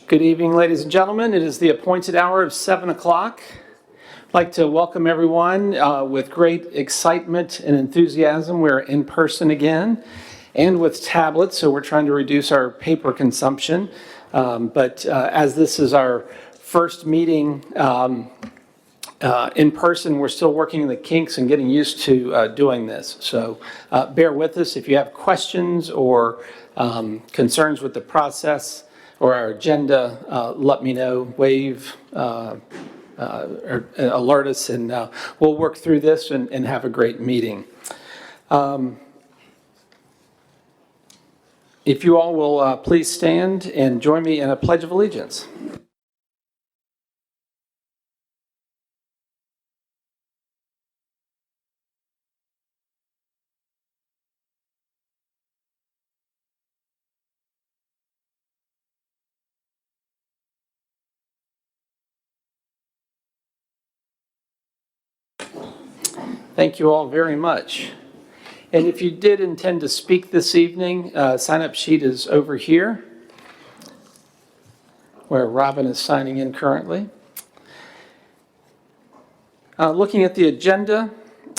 Good evening, ladies and gentlemen. It is the appointed hour of 7 o'clock. I'd like to welcome everyone with great excitement and enthusiasm. We're in person again and with tablets, so we're trying to reduce our paper consumption. But as this is our first meeting in person, we're still working the kinks and getting used to doing this. So bear with us. If you have questions or concerns with the process or our agenda, let me know, wave, or alert us, and we'll work through this and have a great meeting. If you all will please stand and join me in a Pledge of Allegiance. Thank you all very much. And if you did intend to speak this evening, sign-up sheet is over here, where Robin is signing in currently. Looking at the agenda,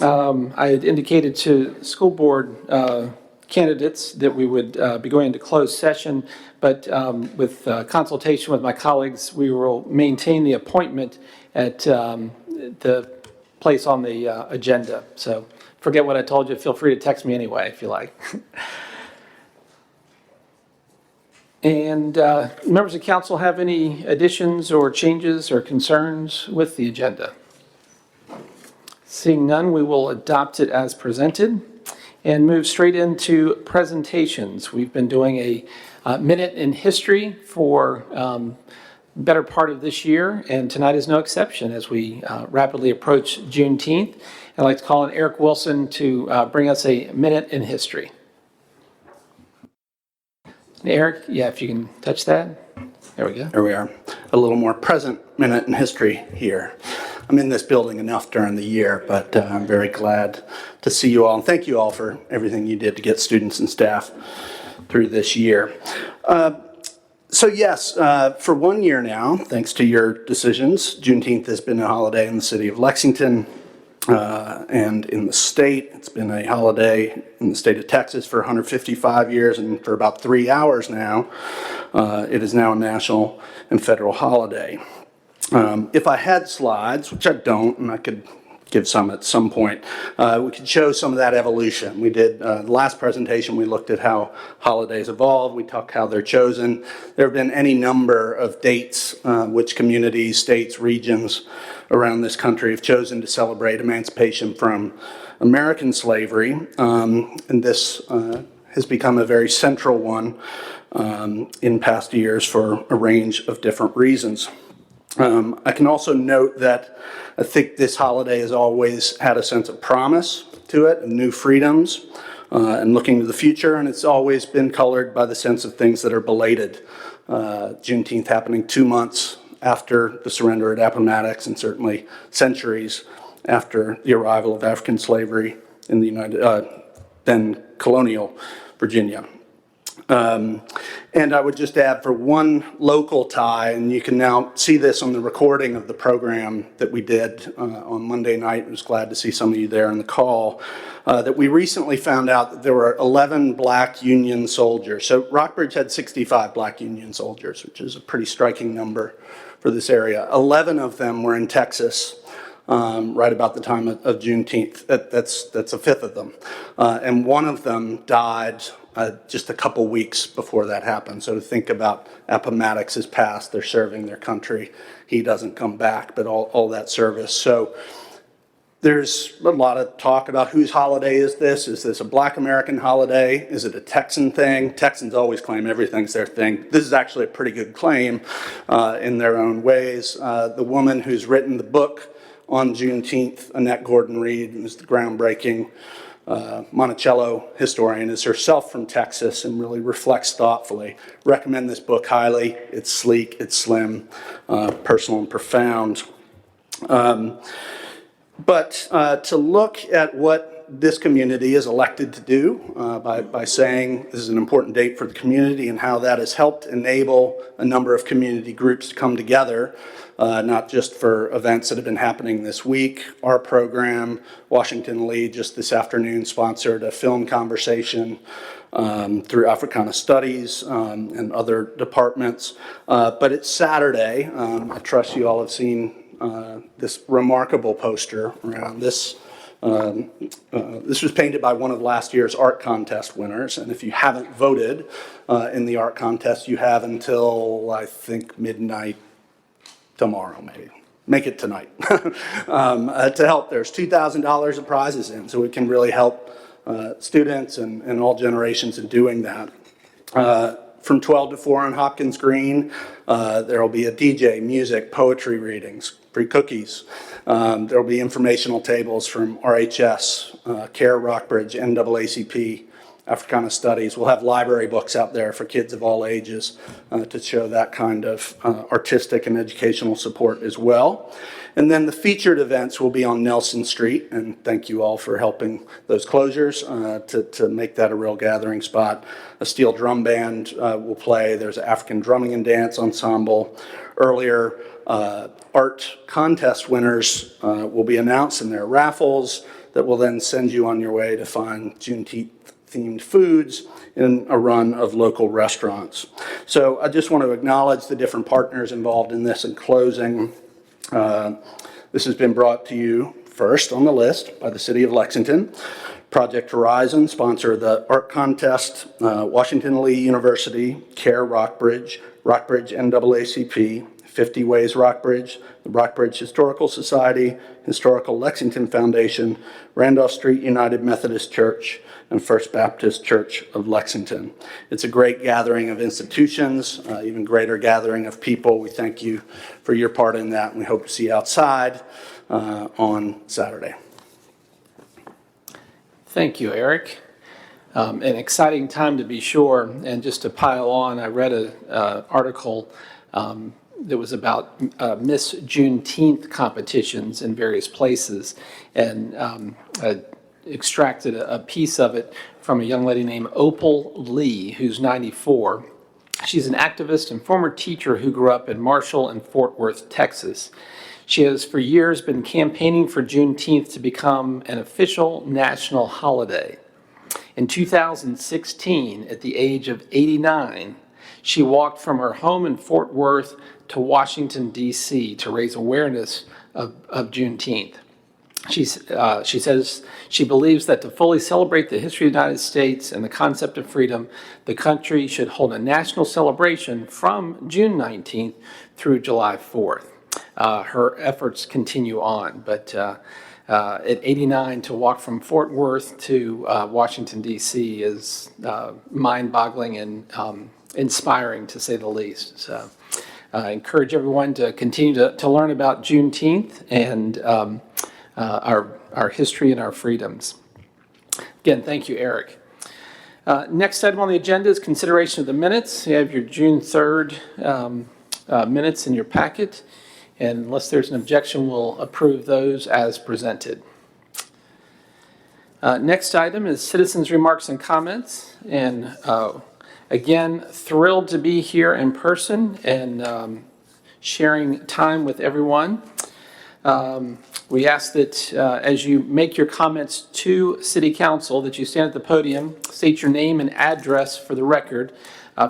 I had indicated to school board candidates that we would be going into closed session, but with consultation with my colleagues, we will maintain the appointment at the place on the agenda. So forget what I told you. Feel free to text me anyway if you like. And members of council have any additions or changes or concerns with the agenda? Seeing none, we will adopt it as presented and move straight into presentations. We've been doing a minute in history for better part of this year, and tonight is no exception as we rapidly approach Juneteenth. I'd like to call on Eric Wilson to bring us a minute in history. Eric, yeah, if you can touch that. There we go. There we are. A little more present minute in history here. I'm in this building enough during the year, but I'm very glad to see you all. And thank you all for everything you did to get students and staff through this year. So yes, for 1 year now, thanks to your decisions, Juneteenth has been a holiday in the city of Lexington and in the state. It's been a holiday in the state of Texas for 155 years, and for about 3 hours now, it is now a national and federal holiday. If I had slides, which I don't, and I could give some at some point, we could show some of that evolution. We did, the last presentation, we looked at how holidays evolve. We talked how they're chosen. There have been any number of dates which communities, states, regions around this country have chosen to celebrate emancipation from American slavery. And this has become a very central one in past years for a range of different reasons. I can also note that I think this holiday has always had a sense of promise to it and new freedoms and looking to the future, and it's always been colored by the sense of things that are belated. Juneteenth happening 2 months after the surrender at Appomattox, and certainly centuries after the arrival of African slavery in the then colonial Virginia. And I would just add for one local tie, and you can now see this on the recording of the program that we did on Monday night. I was glad to see some of you there on the call, that we recently found out that there were 11 black Union soldiers. So Rockbridge had 65 black Union soldiers, which is a pretty striking number for this area. 11 of them were in Texas. Right about the time of Juneteenth. That's a fifth of them. And one of them died just a couple weeks before that happened. So to think about Appomattox is past, they're serving their country. He doesn't come back, but all that service. So there's a lot of talk about whose holiday is this? Is this a black American holiday? Is it a Texan thing? Texans always claim everything's their thing. This is actually a pretty good claim in their own ways. The woman who's written the book on Juneteenth, Annette Gordon Reed, is the groundbreaking Monticello historian, is herself from Texas and really reflects thoughtfully. Recommend this book highly. It's sleek, it's slim, personal and profound. But to look at what this community is elected to do by saying this is an important date for the community, and how that has helped enable a number of community groups to come together, not just for events that have been happening this week. Our program, Washington Lee, just this afternoon sponsored a film conversation through Africana Studies and other departments. But it's Saturday. I trust you all have seen this remarkable poster around this. This was painted by one of last year's art contest winners, and if you haven't voted in the art contest, you have until, I think, midnight tomorrow, maybe. Make it tonight. To help. There's $2,000 of prizes in, so it can really help students and all generations in doing that. From 12 to 4 on Hopkins Green, there will be a DJ, music, poetry readings, free cookies. There will be informational tables from RHS, CARE, Rockbridge, NAACP, Africana Studies. We'll have library books out there for kids of all ages to show that kind of artistic and educational support as well. And then the featured events will be on Nelson Street, and thank you all for helping those closures to make that a real gathering spot. A steel drum band will play. There's an African drumming and dance ensemble. Earlier, art contest winners will be announced in their raffles that will then send you on your way to find Juneteenth-themed foods in a run of local restaurants. So I just want to acknowledge the different partners involved in this in closing. This has been brought to you first on the list by the City of Lexington. Project Horizon, sponsor of the art contest, Washington Lee University, CARE Rockbridge, Rockbridge NAACP, 50 Ways Rockbridge, the Rockbridge Historical Society, Historical Lexington Foundation, Randolph Street United Methodist Church, and First Baptist Church of Lexington. It's a great gathering of institutions, even greater gathering of people. We thank you for your part in that, and we hope to see you outside on Saturday. Thank you, Eric. An exciting time to be sure. And just to pile on, I read an article that was about Miss Juneteenth competitions in various places, and I extracted a piece of it from a young lady named Opal Lee, who's 94. She's an activist and former teacher who grew up in Marshall and Fort Worth, Texas. She has for years been campaigning for Juneteenth to become an official national holiday. In 2016, at the age of 89, she walked from her home in Fort Worth to Washington, D.C. to raise awareness of Juneteenth. She says she believes that to fully celebrate the history of the United States and the concept of freedom, the country should hold a national celebration from June 19th through July 4th. Her efforts continue on, but at 89, to walk from Fort Worth to Washington, D.C. is mind-boggling and inspiring, to say the least. So I encourage everyone to continue to learn about Juneteenth and our history and our freedoms. Again, thank you, Eric. Next item on the agenda is consideration of the minutes. You have your June 3rd minutes in your packet, and unless there's an objection, we'll approve those as presented. Next item is citizens' remarks and comments, and again, thrilled to be here in person and sharing time with everyone. We ask that as you make your comments to City Council, that you stand at the podium, state your name and address for the record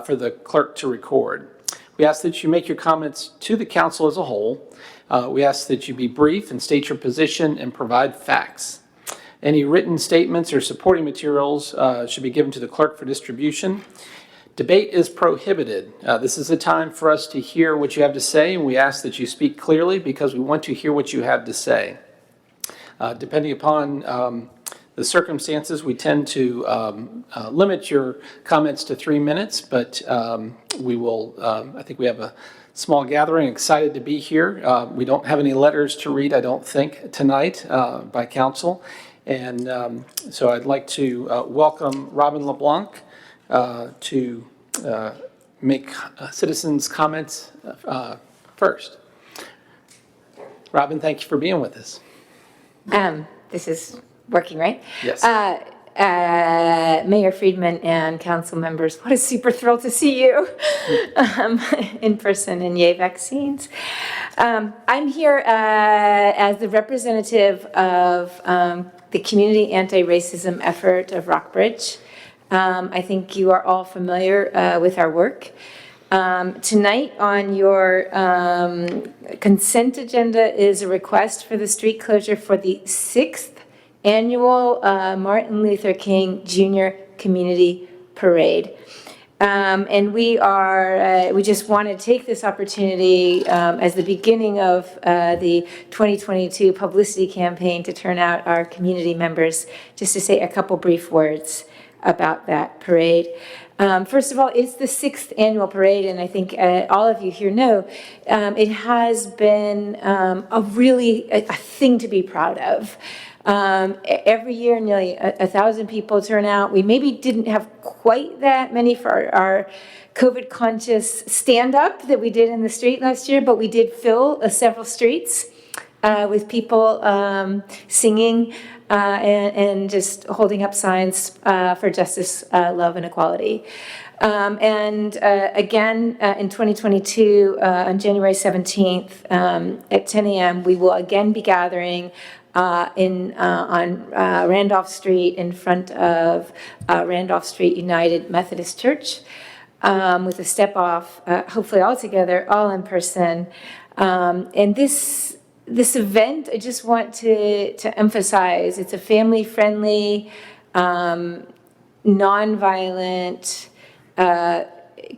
for the clerk to record. We ask that you make your comments to the council as a whole. We ask that you be brief and state your position and provide facts. Any written statements or supporting materials should be given to the clerk for distribution. Debate is prohibited. This is a time for us to hear what you have to say, and we ask that you speak clearly because we want to hear what you have to say. Depending upon the circumstances, we tend to limit your comments to 3 minutes, but we will, I think we have a small gathering, excited to be here. We don't have any letters to read, I don't think, tonight by council. And so I'd like to welcome Robin LeBlanc to make citizens' comments first. Robin, thank you for being with us. This is Working, right? Yes. Mayor Friedman and council members, what a super thrill to see you in person, and yay vaccines. I'm here as the representative of the community anti-racism effort of Rockbridge. I think you are all familiar with our work. Tonight on your consent agenda is a request for the street closure for the 6th annual Martin Luther King Jr. Community Parade. And we just want to take this opportunity as the beginning of the 2022 publicity campaign to turn out our community members, just to say a couple brief words about that parade. First of all, it's the 6th annual parade, and I think all of you here know it has been a thing to be proud of. Every year, nearly 1,000 people turn out. We maybe didn't have quite that many for our COVID-conscious stand-up that we did in the street last year, but we did fill several streets with people singing and just holding up signs for justice, love, and equality. Again, in 2022, on January 17th at 10 a.m., we will again be gathering on Randolph Street in front of Randolph Street United Methodist Church with a step off, hopefully all together, all in person. And this event, I just want to emphasize, it's a family-friendly, nonviolent,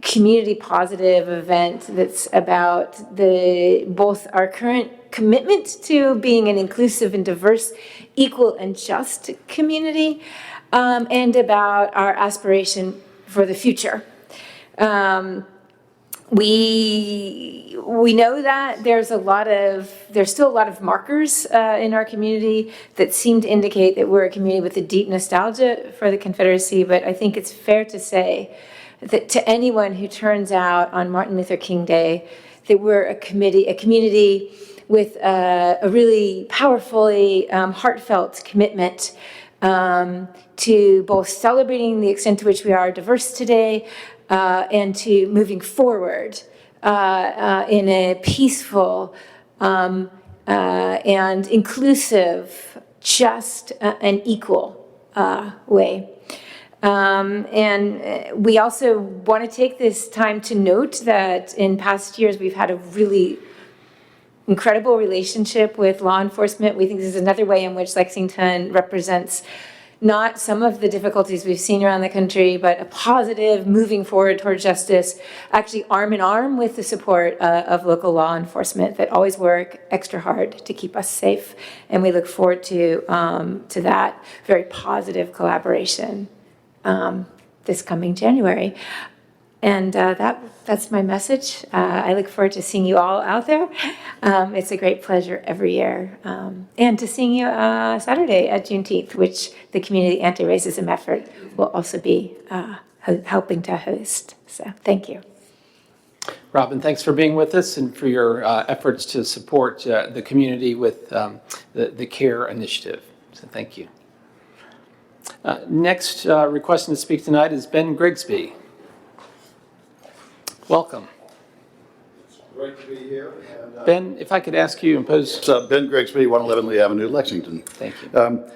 community-positive event that's about both our current commitment to being an inclusive and diverse, equal and just community, and about our aspiration for the future. We know that there's still a lot of markers in our community that seem to indicate that we're a community with a deep nostalgia for the Confederacy, but I think it's fair to say that to anyone who turns out on Martin Luther King Day, that we're a community with a really powerfully heartfelt commitment to both celebrating the extent to which we are diverse today and to moving forward in a peaceful and inclusive, just and equal way. And we also want to take this time to note that in past years we've had a really incredible relationship with law enforcement. We think this is another way in which Lexington represents not some of the difficulties we've seen around the country, but a positive moving forward toward justice, actually arm in arm with the support of local law enforcement that always work extra hard to keep us safe. And we look forward to that very positive collaboration this coming January. And that's my message. I look forward to seeing you all out there. It's a great pleasure every year. And to seeing you Saturday at Juneteenth, which the Community Anti-Racism Effort will also be helping to host. So thank you. Robin, thanks for being with us and for your efforts to support the community with the CARE initiative. So thank you. Next requesting to speak tonight is Ben Grigsby. Welcome. It's great to be here. And, Ben, if I could ask you and pose... it's Ben Grigsby, 111 Lee Avenue, Lexington. Thank you.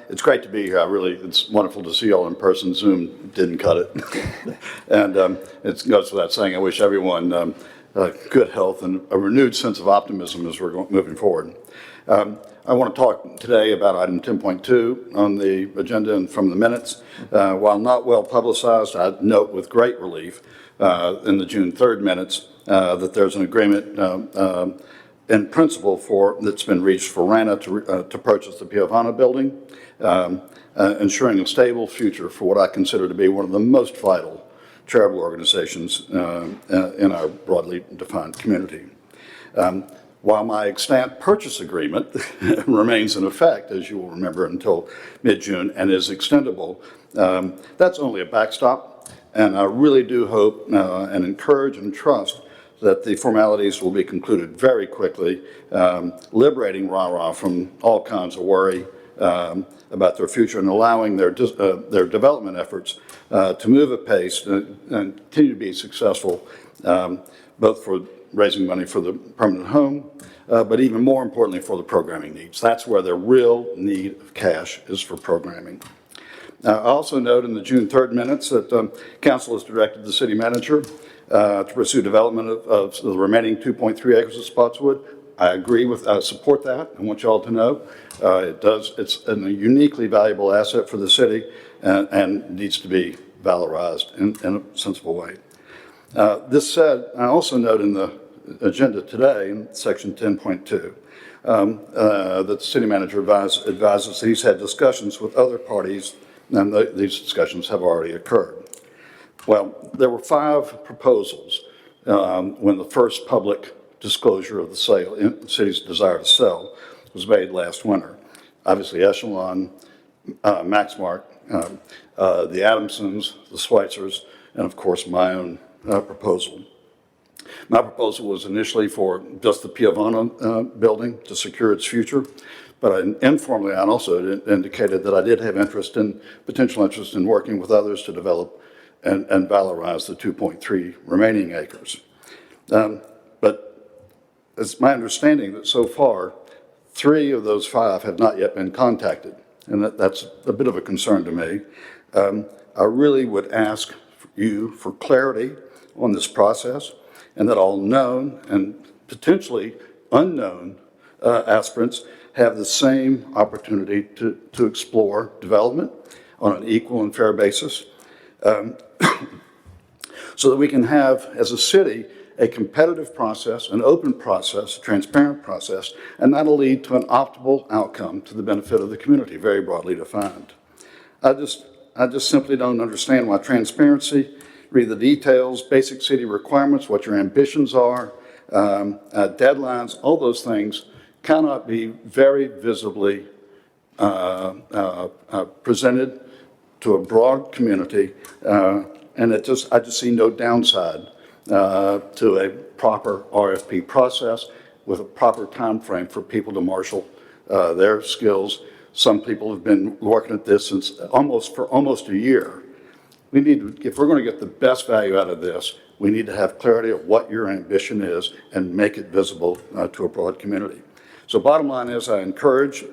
It's great to be here. It's wonderful to see you all in person. Zoom didn't cut it. And it goes without saying, I wish everyone good health and a renewed sense of optimism as we're moving forward. I want to talk today about item 10.2 on the agenda and from the minutes. While not well publicized, I note with great relief in the June 3rd minutes that there's an agreement in principle that's been reached for RANA to purchase the Piovana building, ensuring a stable future for what I consider to be one of the most vital charitable organizations in our broadly defined community. While my extant purchase agreement remains in effect, as you will remember, until mid-June and is extendable, that's only a backstop. And I really do hope and encourage and trust that the formalities will be concluded very quickly, liberating RARA from all kinds of worry about their future and allowing their development efforts to move at pace and continue to be successful, both for raising money for the permanent home, but even more importantly for the programming needs. That's where their real need of cash is, for programming. I also note in the June 3rd minutes that Council has directed the city manager to pursue development of the remaining 2.3 acres of Spotswood. I agree with, I support that. I want you all to know it's a uniquely valuable asset for the city and needs to be valorized in a sensible way. This said, I also note in the agenda today, in section 10.2, that the city manager advises that he's had discussions with other parties, and these discussions have already occurred. Well, there were 5 proposals when the first public disclosure of the sale, the city's desire to sell, was made last winter. Obviously, Echelon, Maxmark, the Adamsons, the Schweitzers, and of course my own proposal. My proposal was initially for just the Piavano building to secure its future, but informally I also indicated that I did have potential interest in working with others to develop and valorize the 2.3 remaining acres. But it's my understanding that so far, 3 of those 5 have not yet been contacted, and that's a bit of a concern to me. I really would ask you for clarity on this process, and that all known and potentially unknown aspirants have the same opportunity to explore development on an equal and fair basis, so that we can have, as a city, a competitive process, an open process, a transparent process, and that'll lead to an optimal outcome to the benefit of the community, very broadly defined. I just simply don't understand why transparency, read the details, basic city requirements, what your ambitions are, deadlines, all those things cannot be very visibly presented to a broad community, and I just see no downside to a proper RFP process with a proper time frame for people to marshal their skills. Some people have been working at this for almost a year. We need, if we're going to get the best value out of this, we need to have clarity of what your ambition is and make it visible to a broad community. So bottom line is, I encourage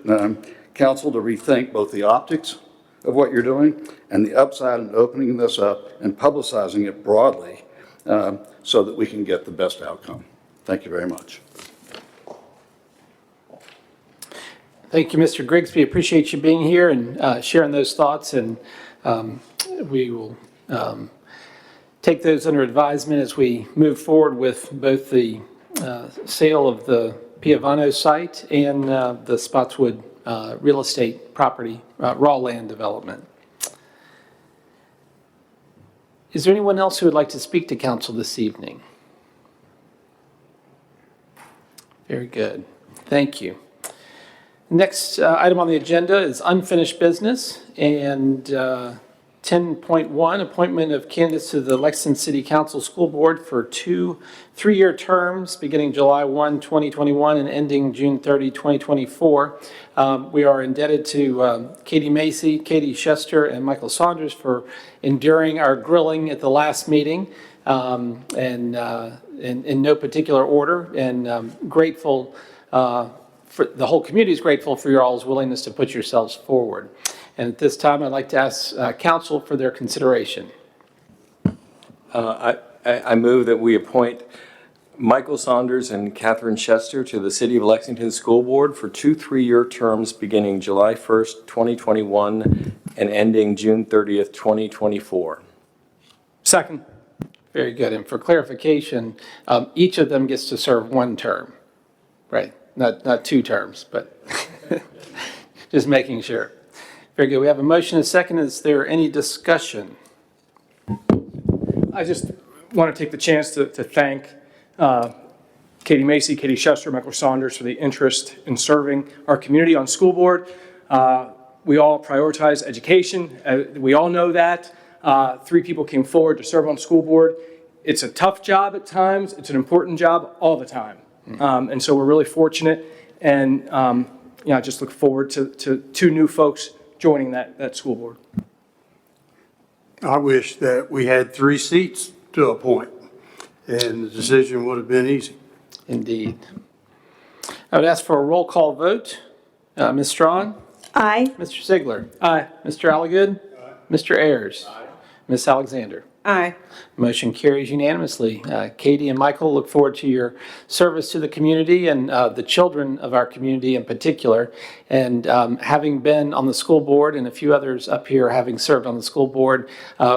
council to rethink both the optics of what you're doing and the upside in opening this up and publicizing it broadly so that we can get the best outcome. Thank you very much. Thank you, Mr. Grigsby. Appreciate you being here and sharing those thoughts, and we will take those under advisement as we move forward with both the sale of the Piavano site and the Spotswood real estate property, raw land development. Is there anyone else who would like to speak to council this evening? Very good. Thank you. Next item on the agenda is unfinished business, and 10.1, appointment of candidates to the Lexington City Council School Board for 2 3-year terms beginning July 1, 2021 and ending June 30, 2024. We are indebted to Katie Macy, Katie Schuster, and Michael Saunders for enduring our grilling at the last meeting, and in no particular order, and grateful for the whole community is grateful for your all's willingness to put yourselves forward. And at this time, I'd like to ask council for their consideration. I move that we appoint Michael Saunders and Catherine Schuster to the City of Lexington School Board for 2 3-year terms beginning July 1st, 2021 and ending June 30th, 2024. Second. Very good. And for clarification, each of them gets to serve 1 term, right? Not 2 terms, but just making sure. Very good. We have a motion and a second. Is there any discussion? I just want to take the chance to thank Katie Macy, Katie Schuster, Michael Saunders for the interest in serving our community on school board. We all prioritize education. We all know that. 3 people came forward to serve on school board. It's a tough job at times. It's an important job all the time. And so we're really fortunate. And I just look forward to two new folks joining that school board. I wish that we had 3 seats to appoint, and the decision would have been easy. Indeed. I would ask for a roll call vote. Ms. Strawn? Aye. Mr. Ziegler? Aye. Mr. Alligood? Mr. Ayers? Ms. Alexander? Aye. Motion carries unanimously. Katie and Michael, look forward to your service to the community and the children of our community in particular. And having been on the school board and a few others up here having served on the school board,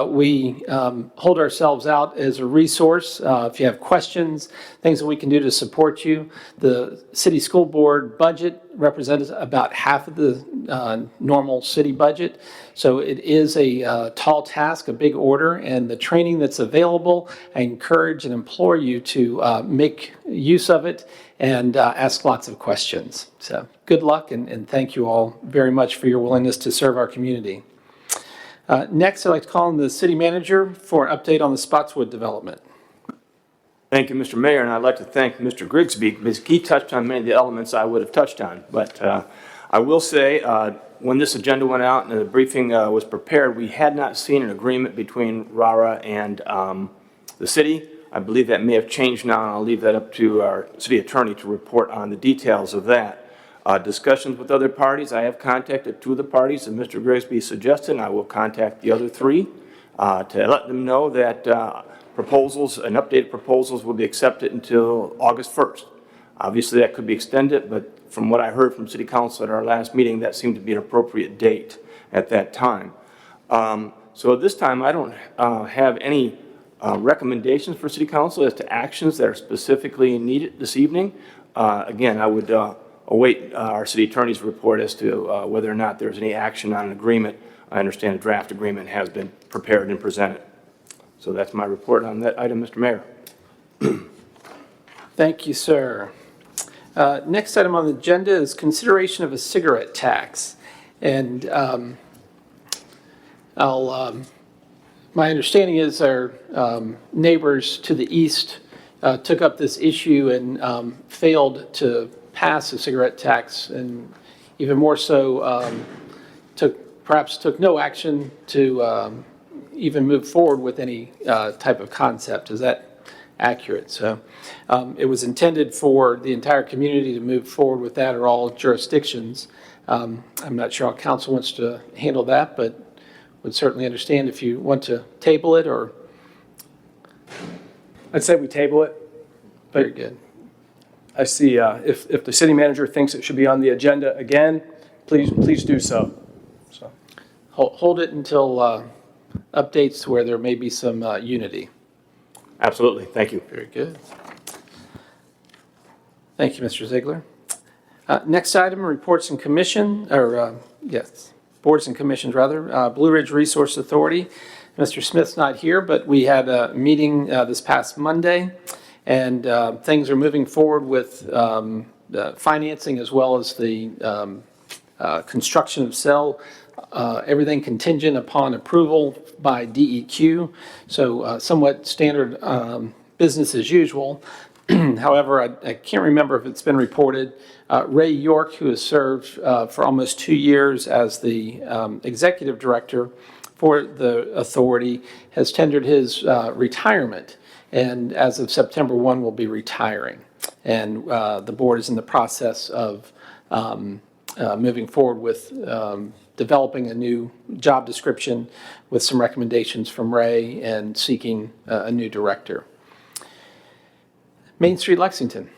we hold ourselves out as a resource. If you have questions, things that we can do to support you. The city school board budget represents about half of the normal city budget. So it is a tall task, a big order, and the training that's available, I encourage and implore you to make use of it and ask lots of questions. So good luck, and thank you all very much for your willingness to serve our community. Next, I'd like to call on the city manager for an update on the Spotswood development. Thank you, Mr. Mayor, and I'd like to thank Mr. Grigsby because he touched on many of the elements I would have touched on. But I will say, when this agenda went out and the briefing was prepared, we had not seen an agreement between RARA and the city. I believe that may have changed now, and I'll leave that up to our city attorney to report on the details of that. Discussions with other parties, I have contacted 2 of the parties, and Mr. Grigsby suggested, and I will contact the other 3 to let them know that proposals and updated proposals will be accepted until August 1st. Obviously, that could be extended, but from what I heard from City Council at our last meeting, that seemed to be an appropriate date at that time. So at this time, I don't have any recommendations for City Council as to actions that are specifically needed this evening. Again, I would await our city attorney's report as to whether or not there's any action on an agreement. I understand a draft agreement has been prepared and presented. So that's my report on that item, Mr. Mayor. Thank you, sir. Next item on the agenda is consideration of a cigarette tax. And my understanding is our neighbors to the east took up this issue and failed to pass a cigarette tax, and even more so, perhaps took no action to even move forward with any type of concept. Is that accurate? So it was intended for the entire community to move forward with that, or all jurisdictions. I'm not sure how council wants to handle that, but would certainly understand if you want to table it, or. I'd say we table it. Very good. I see if the city manager thinks it should be on the agenda again, please do so. So. Hold it until updates where there may be some unity. Absolutely. Thank you. Very good. Thank you, Mr. Ziegler. Next item, reports and commission, or yes, boards and commissions rather. Blue Ridge Resource Authority. Mr. Smith's not here, but we had a meeting this past Monday, and things are moving forward with the financing as well as the construction of cell. Everything contingent upon approval by DEQ, so somewhat standard business as usual. However, I can't remember if it's been reported. Ray York, who has served for almost 2 years as the executive director for the authority, has tendered his retirement, and as of September 1 will be retiring. And the board is in the process of moving forward with developing a new job description with some recommendations from Ray and seeking a new director. Main Street Lexington.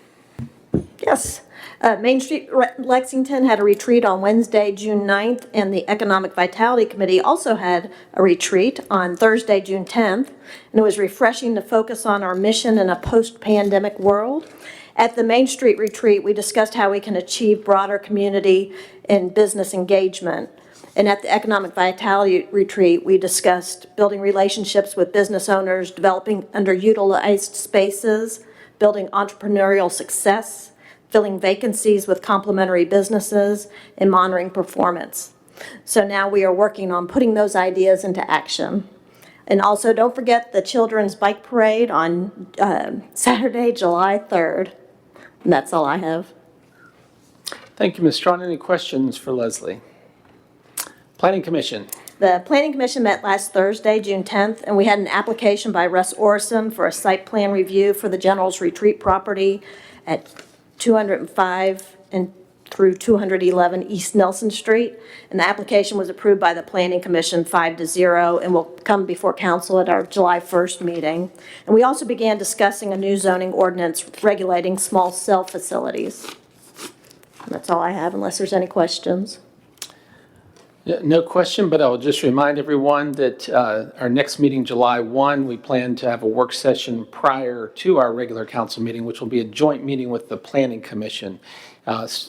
Yes. Main Street Lexington had a retreat on Wednesday, June 9th, and the Economic Vitality Committee also had a retreat on Thursday, June 10th. And it was refreshing to focus on our mission in a post-pandemic world. At the Main Street retreat, we discussed how we can achieve broader community and business engagement. And at the Economic Vitality retreat, we discussed building relationships with business owners, developing underutilized spaces, building entrepreneurial success, filling vacancies with complementary businesses, and monitoring performance. So now we are working on putting those ideas into action. And also, don't forget the Children's Bike Parade on Saturday, July 3rd. And that's all I have. Thank you, Ms. Strawn. Any questions for Leslie? Planning Commission. The Planning Commission met last Thursday, June 10th, and we had an application by Russ Orson for a site plan review for the General's Retreat property at 205 and through 211 East Nelson Street. And the application was approved by the Planning Commission 5-0 and will come before council at our July 1st meeting. And we also began discussing a new zoning ordinance regulating small cell facilities. And that's all I have, unless there's any questions. Yeah, no question, but I'll just remind everyone that our next meeting, July 1, we plan to have a work session prior to our regular council meeting, which will be a joint meeting with the Planning Commission,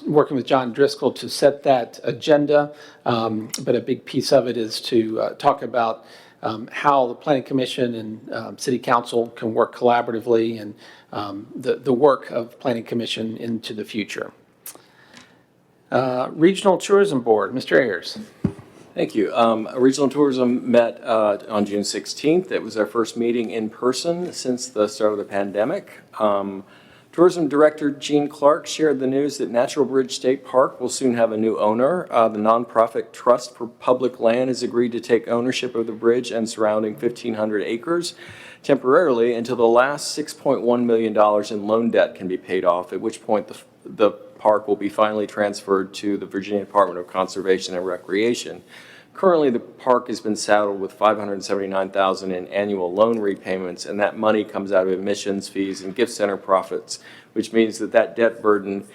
working with John Driscoll to set that agenda. But a big piece of it is to talk about how the Planning Commission and City Council can work collaboratively and the work of Planning Commission into the future. Regional Tourism Board, Mr. Ayers. Thank you. Regional Tourism met on June 16th. It was our first meeting in person since the start of the pandemic. Tourism Director Gene Clark shared the news that Natural Bridge State Park will soon have a new owner. The nonprofit Trust for Public Land has agreed to take ownership of the bridge and surrounding 1,500 acres temporarily until the last $6.1 million in loan debt can be paid off, at which point the park will be finally transferred to the Virginia Department of Conservation and Recreation. Currently, the park has been saddled with $579,000 in annual loan repayments, and that money comes out of admissions fees and gift center profits, which means that debt burden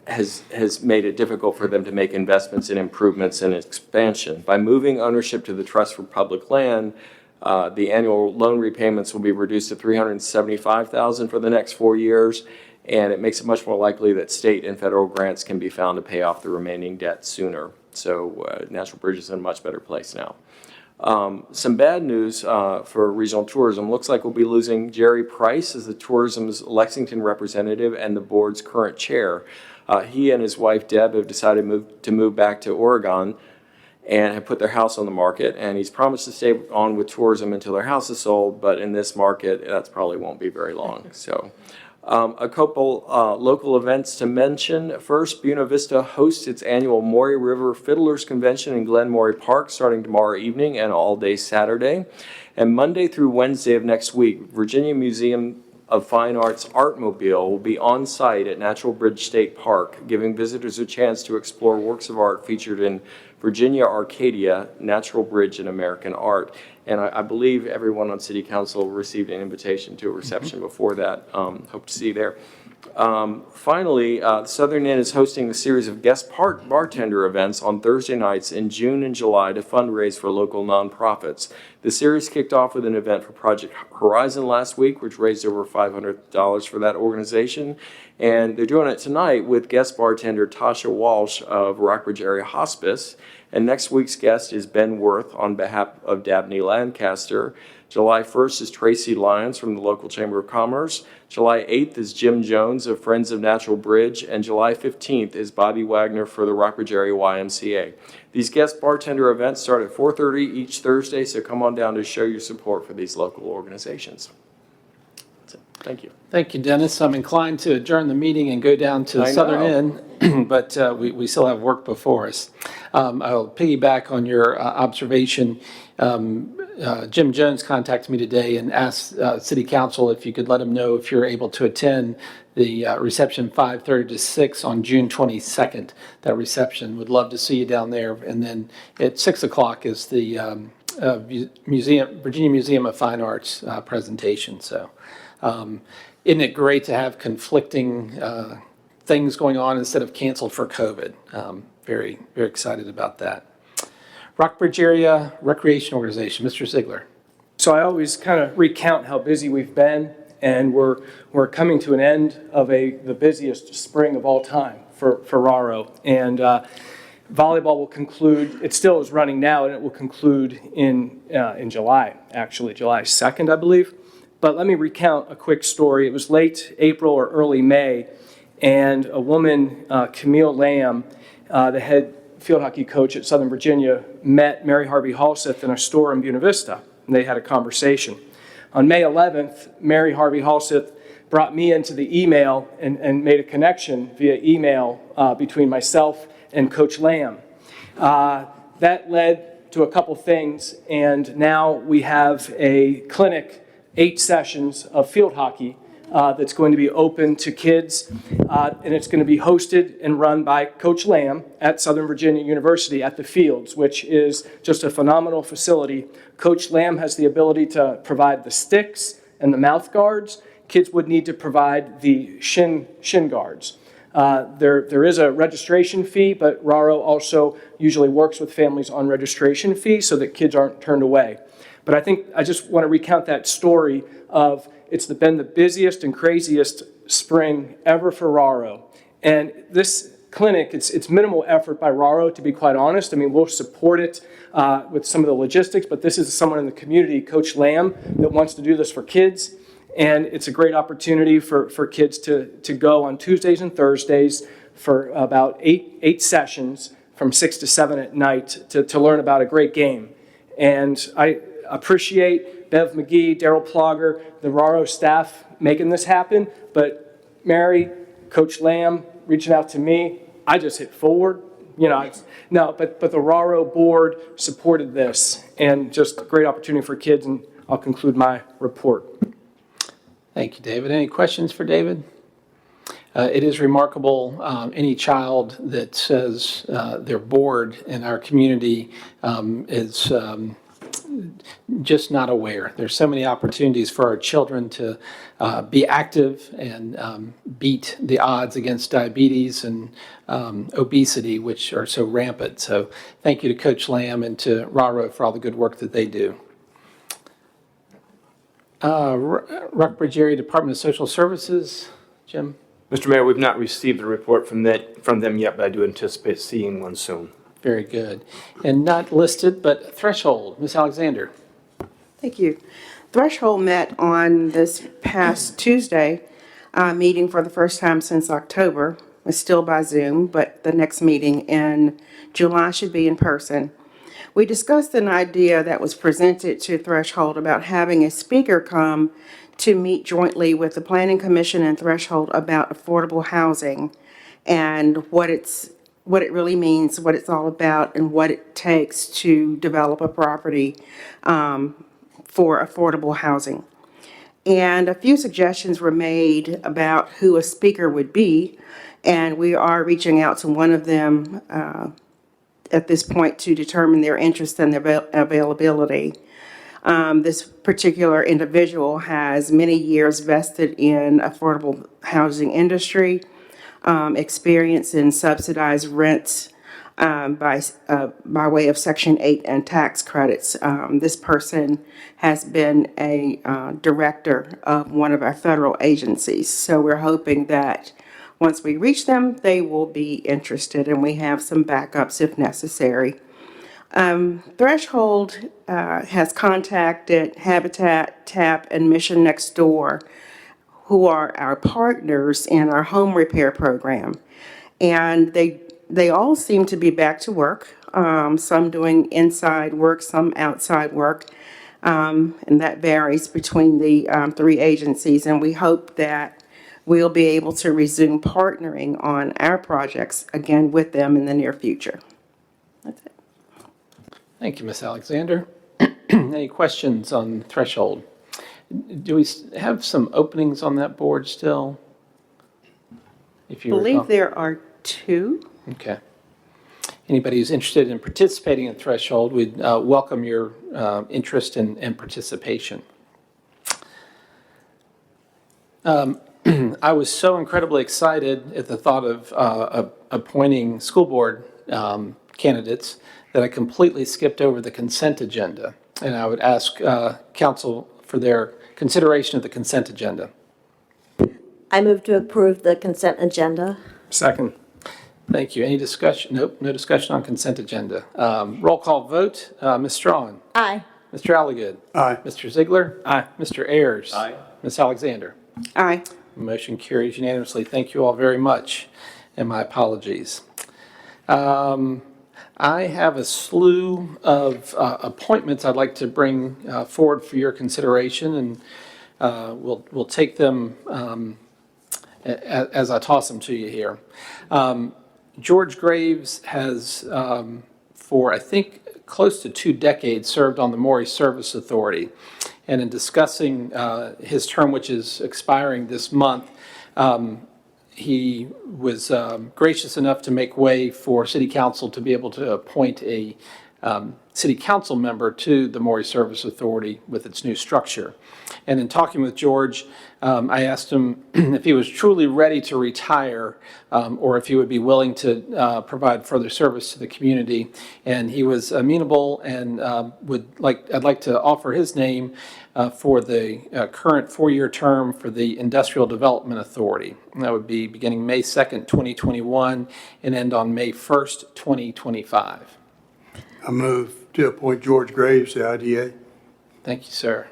has made it difficult for them to make investments in improvements and expansion. By moving ownership to the Trust for Public Land, the annual loan repayments will be reduced to $375,000 for the next 4 years, and it makes it much more likely that state and federal grants can be found to pay off the remaining debt sooner. So Natural Bridge is in a much better place now. Some bad news for regional tourism. Looks like we'll be losing Jerry Price as the tourism's Lexington representative and the board's current chair. He and his wife Deb have decided to move back to Oregon and have put their house on the market, and he's promised to stay on with tourism until their house is sold, but in this market, that probably won't be very long. So. A couple local events to mention. First, Buena Vista hosts its annual Maury River Fiddlers Convention in Glen Maury Park starting tomorrow evening and all day Saturday. And Monday through Wednesday of next week, Virginia Museum of Fine Arts Artmobile will be on site at Natural Bridge State Park, giving visitors a chance to explore works of art featured in Virginia Arcadia, Natural Bridge, and American Art. And I believe everyone on City Council received an invitation to a reception before that. Hope to see you there. Finally, Southern Inn is hosting a series of guest bartender events on Thursday nights in June and July to fundraise for local nonprofits. The series kicked off with an event for Project Horizon last week, which raised over $500 for that organization. And they're doing it tonight with guest bartender Tasha Walsh of Rockbridge Area Hospice. And next week's guest is Ben Worth on behalf of Dabney Lancaster. July 1st is Tracy Lyons from the local Chamber of Commerce. July 8th is Jim Jones of Friends of Natural Bridge. And July 15th is Bobby Wagner for the Rockbridge Area YMCA. These guest bartender events start at 4:30 each Thursday, so come on down to show your support for these local organizations. That's it. Thank you. Thank you, Dennis. I'm inclined to adjourn the meeting and go down to Southern Inn, but we still have work before us. I'll piggyback on your observation. Jim Jones contacted me today and asked City Council if you could let him know if you're able to attend the reception 5:30 to 6 on June 22nd. That reception. Would love to see you down there. And then at 6 o'clock is the Virginia Museum of Fine Arts presentation. So isn't it great to have conflicting things going on instead of canceled for COVID? Very, very excited about that. Rockbridge Area Recreation Organization, Mr. Ziegler. So I always kind of recount how busy we've been, and we're coming to an end of the busiest spring of all time for RARO. And volleyball will conclude, it still is running now, and it will conclude in July, actually, July 2nd, I believe. But let me recount a quick story. It was late April or early May, and a woman, Camille Lamb, the head field hockey coach at Southern Virginia, met Mary Harvey Halseth in a store in Buena Vista, and they had a conversation. On May 11th, Mary Harvey Halseth brought me into the email and made a connection via email between myself and Coach Lamb. That led to a couple things, and now we have a clinic, 8 sessions of field hockey that's going to be open to kids, and it's going to be hosted and run by Coach Lamb at Southern Virginia University at the Fields, which is just a phenomenal facility. Coach Lamb has the ability to provide the sticks and the mouth guards. Kids would need to provide the shin guards. There is a registration fee, but RARO also usually works with families on registration fees so that kids aren't turned away. But I think I just want to recount that story of it's been the busiest and craziest spring ever for RARO. And this clinic, it's minimal effort by RARO, to be quite honest. I mean, we'll support it with some of the logistics, but this is someone in the community, Coach Lamb, that wants to do this for kids. And it's a great opportunity for kids to go on Tuesdays and Thursdays for about eight sessions from 6 to 7 at night to learn about a great game. And I appreciate Bev McGee, Daryl Plogger, the RARO staff making this happen, but Mary, Coach Lamb reaching out to me, I just hit forward. But the RARO board supported this, and just a great opportunity for kids, and I'll conclude my report. Thank you, David. Any questions for David? It is remarkable, any child that says they're bored in our community is just not aware. There's so many opportunities for our children to be active and beat the odds against diabetes and obesity, which are so rampant. So thank you to Coach Lamb and to RARO for all the good work that they do. Rockbridge Area Department of Social Services, Jim? Mr. Mayor, we've not received a report from them yet, but I do anticipate seeing one soon. Very good. And not listed, but Threshold, Ms. Alexander. Thank you. Threshold met on this past Tuesday, meeting for the first time since October. It's still by Zoom, but the next meeting in July should be in person. We discussed an idea that was presented to Threshold about having a speaker come to meet jointly with the Planning Commission and Threshold about affordable housing and what it really means, what it's all about, and what it takes to develop a property for affordable housing. And a few suggestions were made about who a speaker would be, and we are reaching out to one of them at this point to determine their interest and their availability. This particular individual has many years vested in affordable housing industry, experience in subsidized rents by way of Section 8 and tax credits. This person has been a director of one of our federal agencies. So we're hoping that once we reach them, they will be interested, and we have some backups if necessary. Threshold has contacted Habitat, TAP, and Mission Next Door, who are our partners in our home repair program. And they all seem to be back to work, some doing inside work, some outside work, and that varies between the 3 agencies. And we hope that we'll be able to resume partnering on our projects again with them in the near future. That's it. Thank you, Ms. Alexander. Any questions on Threshold? Do we have some openings on that board still? If you I believe recall. there are 2. Okay. Anybody who's interested in participating in Threshold, we'd welcome your interest and participation. I was so incredibly excited at the thought of appointing school board candidates that I completely skipped over the consent agenda. And I would ask council for their consideration of the consent agenda. I move to approve the consent agenda. Second. Thank you. Any discussion? Nope, no discussion on consent agenda. Roll call vote. Ms. Strawn. Aye. Mr. Alligood. Aye. Mr. Ziegler. Aye. Mr. Ayers. Aye. Ms. Alexander. Aye. Motion carries unanimously. Thank you all very much, and my apologies. I have a slew of appointments I'd like to bring forward for your consideration, and we'll take them as I toss them to you here. George Graves has, for I think close to 2 decades, served on the Maury Service Authority. And in discussing his term, which is expiring this month, he was gracious enough to make way for City Council to be able to appoint a City Council member to the Maury Service Authority with its new structure. And in talking with George, I asked him if he was truly ready to retire or if he would be willing to provide further service to the community. And he was amenable and I'd like to offer his name for the current 4-year term for the Industrial Development Authority. And that would be beginning May 2nd, 2021 and end on May 1st, 2025. I move to appoint George Graves to IDA. Thank you, sir.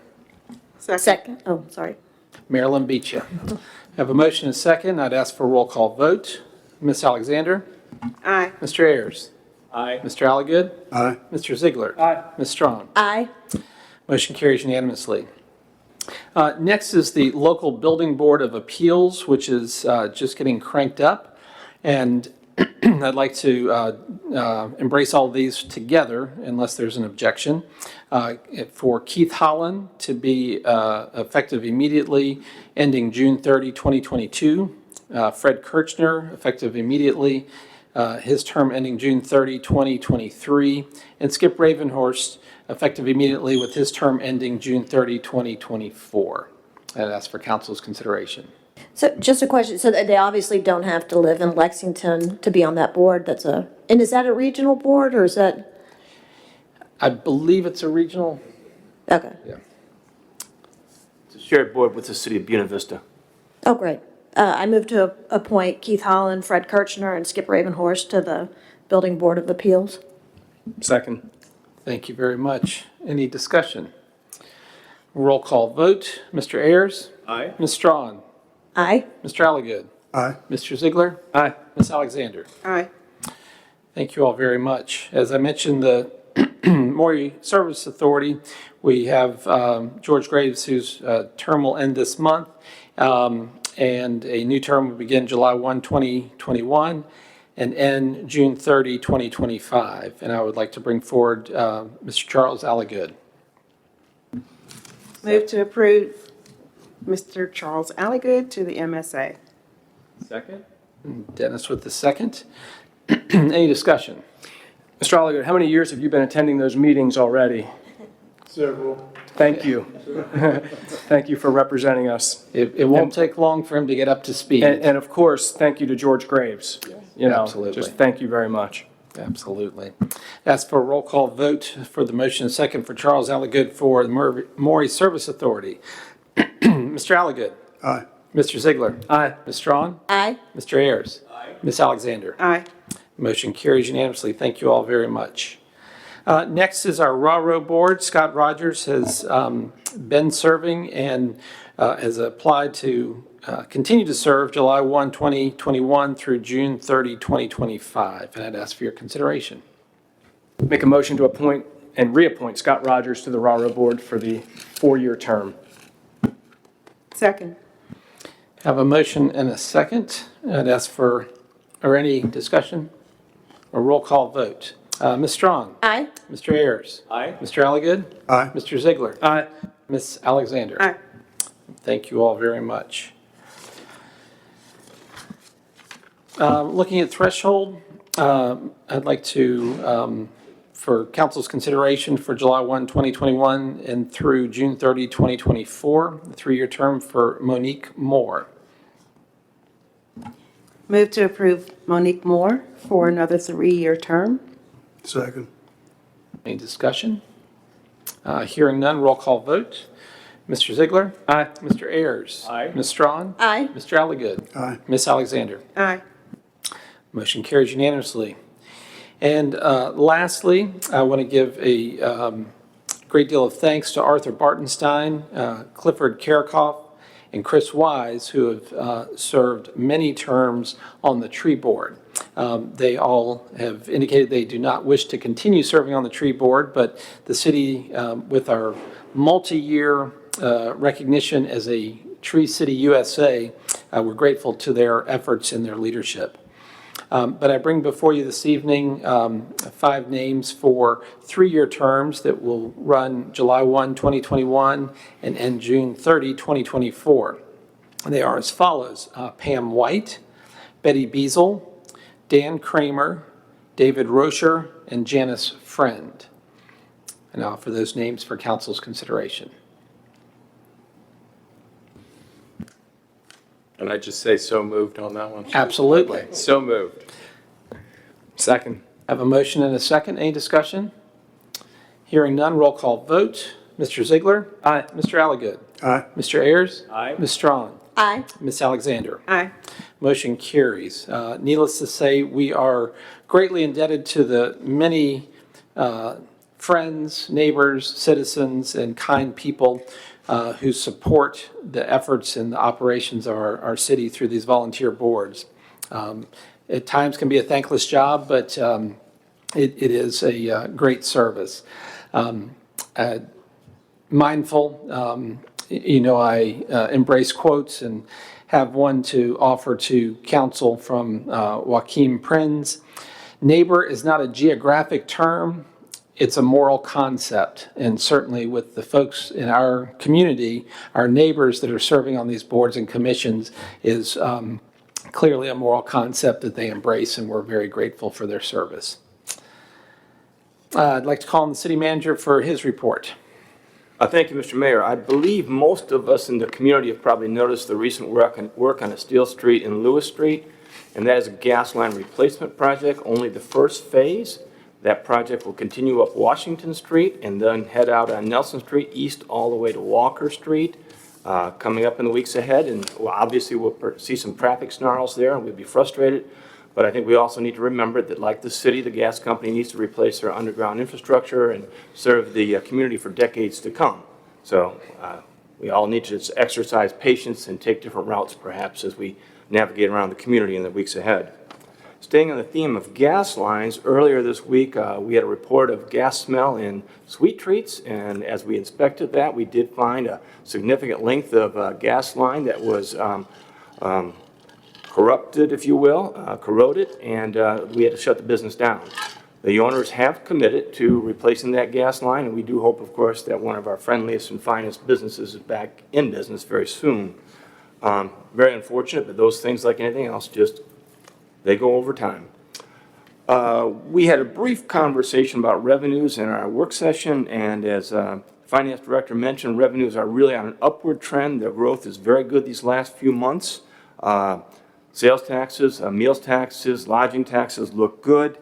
Second, oh, sorry. Marilyn Beecher. I have a motion and a second. I'd ask for a roll call vote. Ms. Alexander? Aye. Mr. Ayers? Aye. Mr. Alligood? Aye. Mr. Ziegler? Aye. Ms. Strong? Aye. Motion carries unanimously. Next is the Local Building Board of Appeals, which is just getting cranked up. And I'd like to embrace all of these together unless there's an objection. For Keith Holland to be effective immediately, ending June 30, 2022. Fred Kirchner, effective immediately, his term ending June 30, 2023. And Skip Ravenhorst, effective immediately with his term ending June 30, 2024. I'd ask for council's consideration. So just a question, so they obviously don't have to live in Lexington to be on that board, and is that a regional board, or is that, I believe it's a regional. okay. Yeah. It's a shared board with the city of Buena Vista. Oh, great. I move to appoint Keith Holland, Fred Kirchner, and Skip Ravenhorst to the Building Board of Appeals. Second. Thank you very much. Any discussion? Roll call vote. Mr. Ayers? Aye. Ms. Strawn? Aye. Mr. Alligood? Aye. Mr. Ziegler? Aye. Ms. Alexander? Aye. Thank you all very much. As I mentioned, the Maury Service Authority, we have George Graves, whose term will end this month, and a new term will begin July 1, 2021, and end June 30, 2025. And I would like to bring forward Mr. Charles Alligood. Move to approve Mr. Charles Alligood to the MSA. Second. Dennis with the second. Any discussion? Mr. Alligood, how many years have you been attending those meetings already? Several. Thank you. Thank you for representing us. It won't take long for him to get up to speed. And of course, thank you to George Graves. You know, Absolutely. just thank you very much. Absolutely. Ask for a roll call vote for the motion and second for Charles Alligood for the Maury Service Authority. Mr. Alligood. Aye. Mr. Ziegler. Aye. Ms. Strawn. Aye. Mr. Ayers. Aye. Ms. Alexander. Aye. Motion carries unanimously. Thank you all very much. Next is our RARO board. Scott Rogers has been serving and has applied to continue to serve July 1, 2021 through June 30, 2025. And I'd ask for your consideration. Make a motion to appoint and reappoint Scott Rogers to the RARO board for the 4-year term. Second. Have a motion and a second. I'd ask for, or any discussion? A roll call vote. Ms. Strong. Aye. Mr. Ayers. Aye. Mr. Alligood. Aye. Mr. Ziegler. Aye. Ms. Alexander. Aye. Thank you all very much. Looking at threshold, I'd like to, for council's consideration for July 1, 2021 and through June 30, 2024, a 3-year term for Monique Moore. Move to approve Monique Moore for another 3-year term. Second. Any discussion? Hearing none, roll call vote. Mr. Ziegler. Aye. Mr. Ayers. Aye. Ms. Strawn. Aye. Mr. Alligood. Aye. Ms. Alexander. Aye. Motion carries unanimously. And lastly, I want to give a great deal of thanks to Arthur Bartenstein, Clifford Karakoff, and Chris Wise, who have served many terms on the tree board. They all have indicated they do not wish to continue serving on the tree board, but the city, with our multi-year recognition as a Tree City USA. We're grateful to their efforts and their leadership. But I bring before you this evening 5 names for 3-year terms that will run July 1, 2021 and end June 30, 2024. They are as follows: Pam White, Betty Beazle, Dan Kramer, David Rocher, and Janice Friend. And I'll offer those names for council's consideration. And I just say so moved on that one? Absolutely. So moved. Second. I have a motion and a second. Any discussion? Hearing none, roll call vote. Mr. Ziegler? Aye. Mr. Alligood? Aye. Mr. Ayers? Aye. Ms. Strawn? Aye. Ms. Alexander? Aye. Motion carries. Needless to say, we are greatly indebted to the many friends, neighbors, citizens, and kind people who support the efforts and the operations of our city through these volunteer boards. At times can be a thankless job, but it is a great service. Mindful, I embrace quotes and have one to offer to council from Joaquin Prinz. Neighbor is not a geographic term, it's a moral concept. And certainly with the folks in our community, our neighbors that are serving on these boards and commissions is clearly a moral concept that they embrace, and we're very grateful for their service. I'd like to call on the city manager for his report. Thank you, Mr. Mayor. I believe most of us in the community have probably noticed the recent work on Estelle Street and Lewis Street, and that is a gas line replacement project, only the first phase. That project will continue up Washington Street and then head out on Nelson Street east all the way to Walker Street, coming up in the weeks ahead. And obviously we'll see some traffic snarls there and we'll be frustrated. But I think we also need to remember that, like the city, the gas company needs to replace their underground infrastructure and serve the community for decades to come. So we all need to just exercise patience and take different routes, perhaps, as we navigate around the community in the weeks ahead. Staying on the theme of gas lines, earlier this week we had a report of gas smell in Sweet Treats, and as we inspected that, we did find a significant length of gas line that was corrupted, if you will, corroded, and we had to shut the business down. The owners have committed to replacing that gas line, and we do hope, of course, that one of our friendliest and finest businesses is back in business very soon. Very unfortunate, but those things, like anything else, they go over time. We had a brief conversation about revenues in our work session, and as Finance Director mentioned, revenues are really on an upward trend. Their growth is very good these last few months. Sales taxes, meals taxes, lodging taxes look good.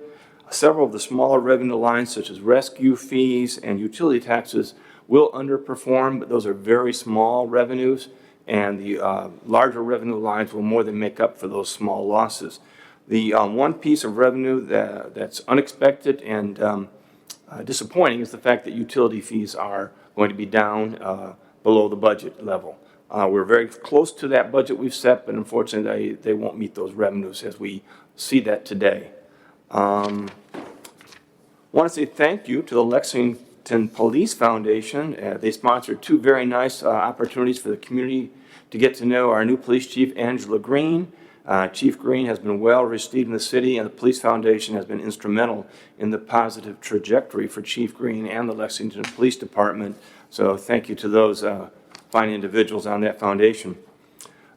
Several of the smaller revenue lines, such as rescue fees and utility taxes, will underperform, but those are very small revenues, and the larger revenue lines will more than make up for those small losses. The one piece of revenue that's unexpected and disappointing is the fact that utility fees are going to be down below the budget level. We're very close to that budget we've set, but unfortunately they won't meet those revenues as we see that today. I want to say thank you to the Lexington Police Foundation. They sponsored 2 very nice opportunities for the community to get to know our new police chief, Angela Green. Chief Green has been well received in the city, and the Police Foundation has been instrumental in the positive trajectory for Chief Green and the Lexington Police Department. So thank you to those fine individuals on that foundation.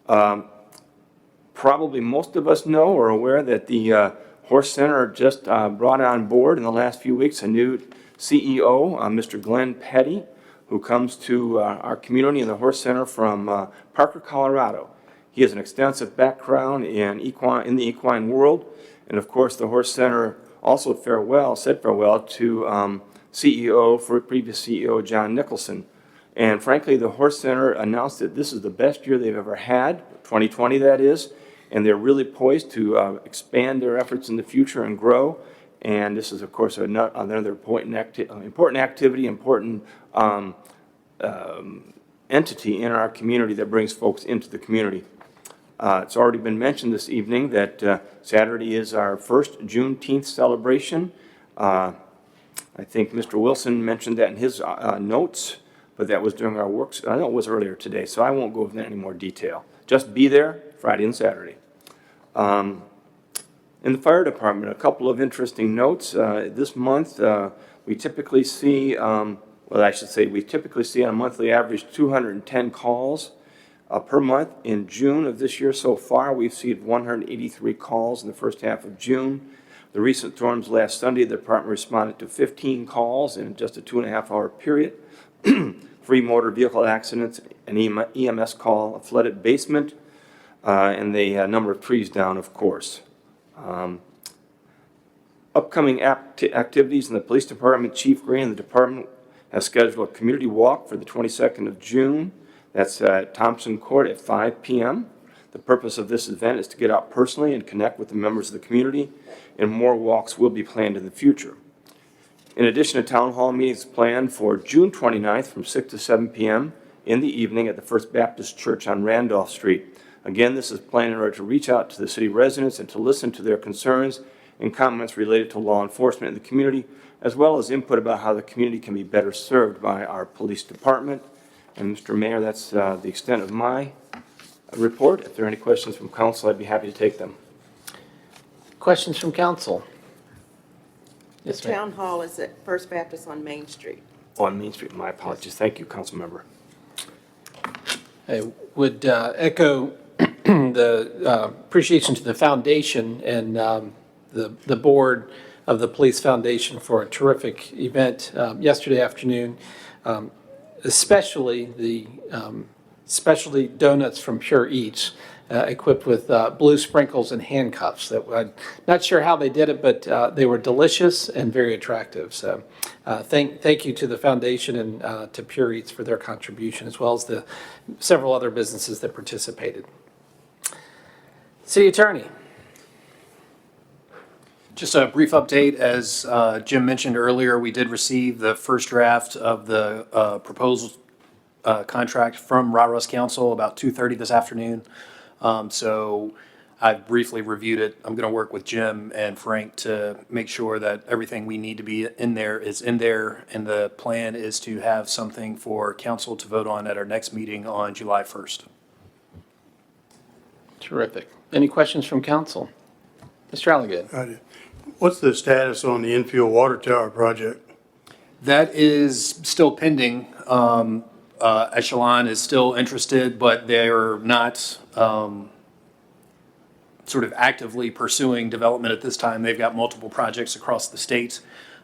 Probably most of us know or are aware that the Horse Center just brought on board in the last few weeks a new CEO, Mr. Glenn Petty, who comes to our community in the Horse Center from Parker, Colorado. He has an extensive background in the equine world, and of course the Horse Center also said farewell to previous CEO John Nicholson. And frankly, the Horse Center announced that this is the best year they've ever had, 2020 that is, and they're really poised to expand their efforts in the future and grow. And this is, of course, another important activity, important entity in our community that brings folks into the community. It's already been mentioned this evening that Saturday is our first Juneteenth celebration. I think Mr. Wilson mentioned that in his notes. but that was during our works, I know it was earlier today, so I won't go into any more detail. Just be there Friday and Saturday. In the fire department, a couple of interesting notes. This month, we typically see, we typically see on a monthly average 210 calls per month. In June of this year so far, we've seen 183 calls in the first half of June. The recent storms last Sunday, the department responded to 15 calls in just a 2.5-hour period. 3 motor vehicle accidents, an EMS call, a flooded basement, and the number of trees down, of course. Upcoming activities in the police department, Chief Gray and the department has scheduled a community walk for the 22nd of June. That's at Thompson Court at 5 p.m. The purpose of this event is to get out personally and connect with the members of the community, and more walks will be planned in the future. In addition to town hall meetings planned for June 29th from 6 to 7 p.m. in the evening at the First Baptist Church on Randolph Street. Again, this is planned in order to reach out to the city residents and to listen to their concerns and comments related to law enforcement in the community, as well as input about how the community can be better served by our police department. And Mr. Mayor, that's the extent of my report. If there are any questions from council, I'd be happy to take them. Questions from council? Yes, ma'am. Town hall is at First Baptist on Main Street. On Main Street, my apologies. Thank you, council member. I would echo the appreciation to the foundation and the board of the Police Foundation for a terrific event yesterday afternoon, especially the specialty donuts from Pure Eats, equipped with blue sprinkles and handcuffs. I'm not sure how they did it, but they were delicious and very attractive. So thank you to the foundation and to Pure Eats for their contribution, as well as the several other businesses that participated. City Attorney. Just a brief update. As Jim mentioned earlier, we did receive the first draft of the proposal contract from Rah-Rust Council about 2:30 this afternoon. So I briefly reviewed it. I'm going to work with Jim and Frank to make sure that everything we need to be in there is in there. And the plan is to have something for council to vote on at our next meeting on July 1st. Terrific. Any questions from council? Mr. Alligood. What's the status on the infield water tower project? That is still pending. Echelon is still interested, but they're not sort of actively pursuing development at this time. They've got multiple projects across the state.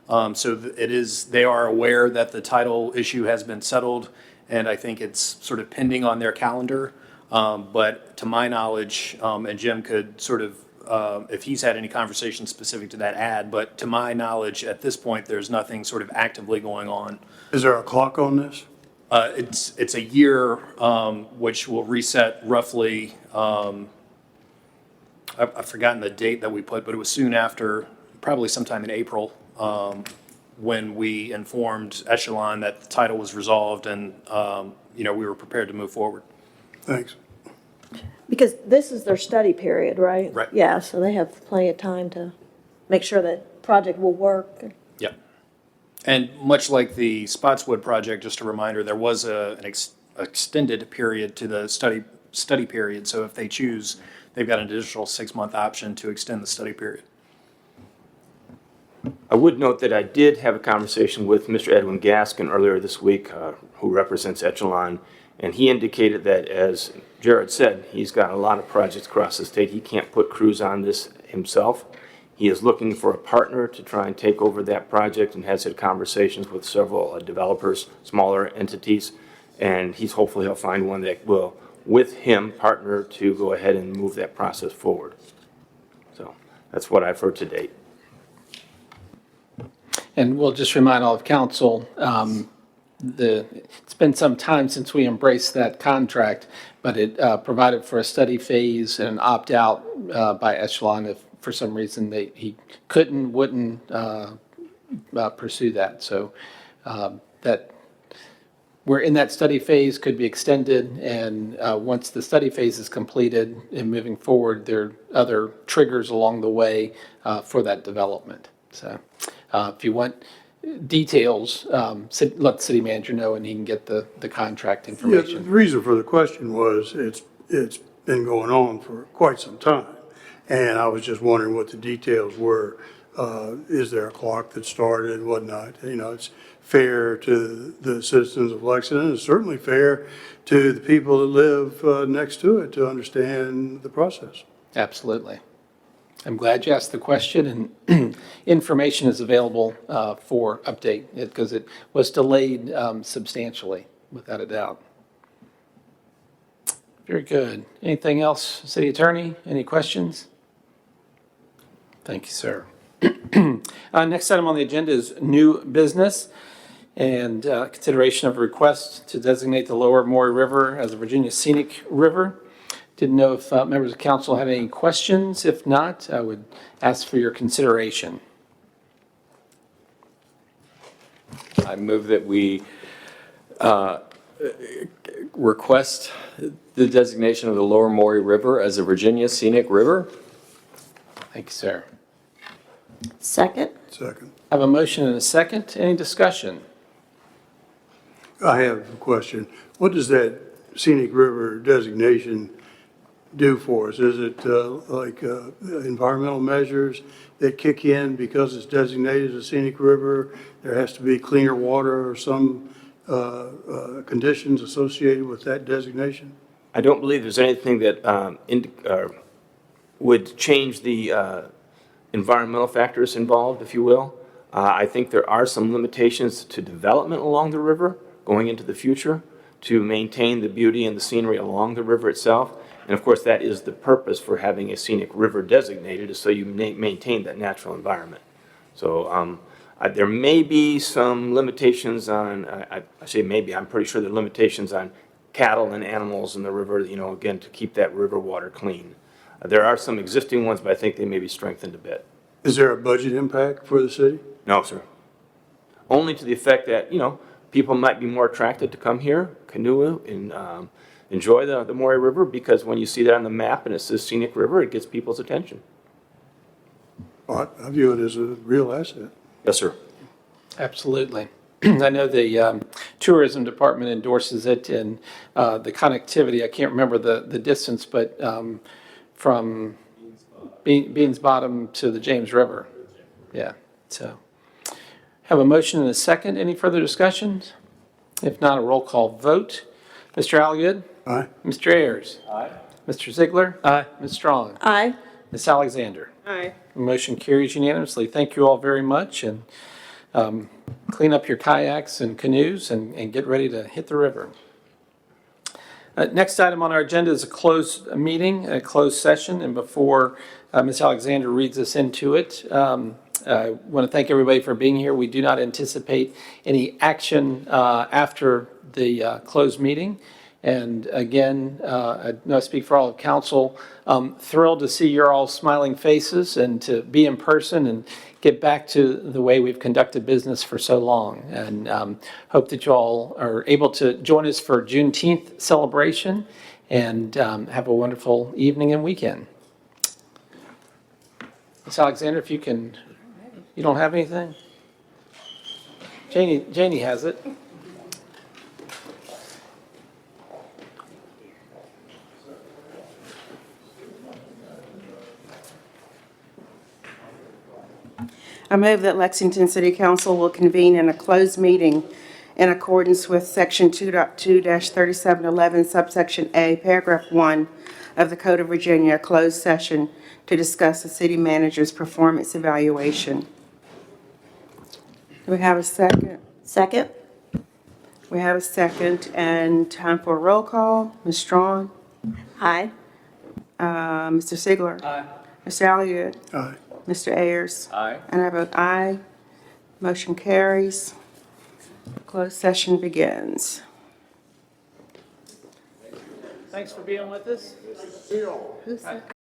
They are aware that the title issue has been settled, and I think it's sort of pending on their calendar. But to my knowledge, and Jim could sort of, if he's had any conversation specific to that ad, but to my knowledge, at this point, there's nothing sort of actively going on. Is there a clock on this? It's a year, which will reset roughly, I've forgotten the date that we put, but it was soon after, probably sometime in April, when we informed Echelon that the title was resolved and, we were prepared to move forward. Thanks. Because this is their study period, right? Right. Yeah, so they have plenty of time to make sure that project will work. Yep. And much like the Spotswood project, just a reminder, there was an extended period to the study period. So if they choose, they've got an additional 6-month option to extend the study period. I would note that I did have a conversation with Mr. Edwin Gaskin earlier this week, who represents Echelon, and he indicated that, as Jared said, he's got a lot of projects across the state. He can't put crews on this himself. He is looking for a partner to try and take over that project and has had conversations with several developers, smaller entities, and hopefully he'll find one that will, with him, partner to go ahead and move that process forward. So that's what I've heard to date. And we'll just remind all of council, it's been some time since we embraced that contract, but it provided for a study phase and an opt-out by Echelon if for some reason he wouldn't pursue that. So that we're in that study phase, could be extended, and once the study phase is completed and moving forward, there are other triggers along the way for that development. So if you want details, let the city manager know and he can get the contract Yeah, the information. reason for the question was it's been going on for quite some time. And I was just wondering what the details were. Is there a clock that started and whatnot? You know, it's fair to the citizens of Lexington. It's certainly fair to the people that live next to it to understand the process. Absolutely. I'm glad you asked the question, and information is available for update, because it was delayed substantially, without a doubt. Very good. Anything else, City Attorney? Any questions? Thank you, sir. Next item on the agenda is new business and consideration of a request to designate the Lower Maury River as a Virginia Scenic River. Didn't know if members of council had any questions. If not, I would ask for your consideration. I move that we request the designation of the Lower Maury River as a Virginia Scenic River. Thank you, sir. Second? Second. I have a motion and a second. Any discussion? I have a question. What does that scenic river designation do for us? Is it like environmental measures that kick in because it's designated as a scenic river? There has to be cleaner water or some conditions associated with that designation? I don't believe there's anything that would change the environmental factors involved, if you will. I think there are some limitations to development along the river going into the future to maintain the beauty and the scenery along the river itself. And of course, that is the purpose for having a scenic river designated, is so you maintain that natural environment. So there may be some limitations on, I say maybe, I'm pretty sure there are limitations on cattle and animals in the river, you know, again, to keep that river water clean. There are some existing ones, but I think they may be strengthened a bit. Is there a budget impact for the city? No, sir. Only to the effect that, you know, people might be more attracted to come here, canoe, and enjoy the Maury River, because when you see that on the map and it says scenic river, it gets people's attention. Well, I view it as a real asset. Yes, sir. Absolutely. I know the tourism department endorses it, and the connectivity, I can't remember the distance, but from Beans Bottom to the James River. Yeah, so. Have a motion and a second. Any further discussions? If not, a roll call vote. Mr. Algood? Aye. Mr. Ayers? Aye. Mr. Ziegler? Aye. Ms. Strong? Aye. Ms. Alexander? Aye. Motion carries unanimously. Thank you all very much, and clean up your kayaks and canoes and get ready to hit the river. Next item on our agenda is a closed meeting, a closed session, and before Ms. Alexander reads us into it, I want to thank everybody for being here. We do not anticipate any action after the closed meeting. And again, I know I speak for all of council, thrilled to see your all smiling faces and to be in person and get back to the way we've conducted business for so long. And hope that you all are able to join us for Juneteenth celebration and have a wonderful evening and weekend. Ms. Alexander, if you can, you don't have anything? Janie has it. I move that Lexington City Council will convene in a closed meeting in accordance with Section 2.2-3711, subsection A, paragraph 1 of the Code of Virginia, a closed session to discuss the city manager's performance evaluation. Do we have a second? Second? We have a second, and time for a roll call. Ms. Strong? Aye. Mr. Ziegler? Aye. Mr. Alliott? Aye. Mr. Ayers? Aye. And I vote aye. Motion carries. Closed session begins. Thanks for being with us. Who's that?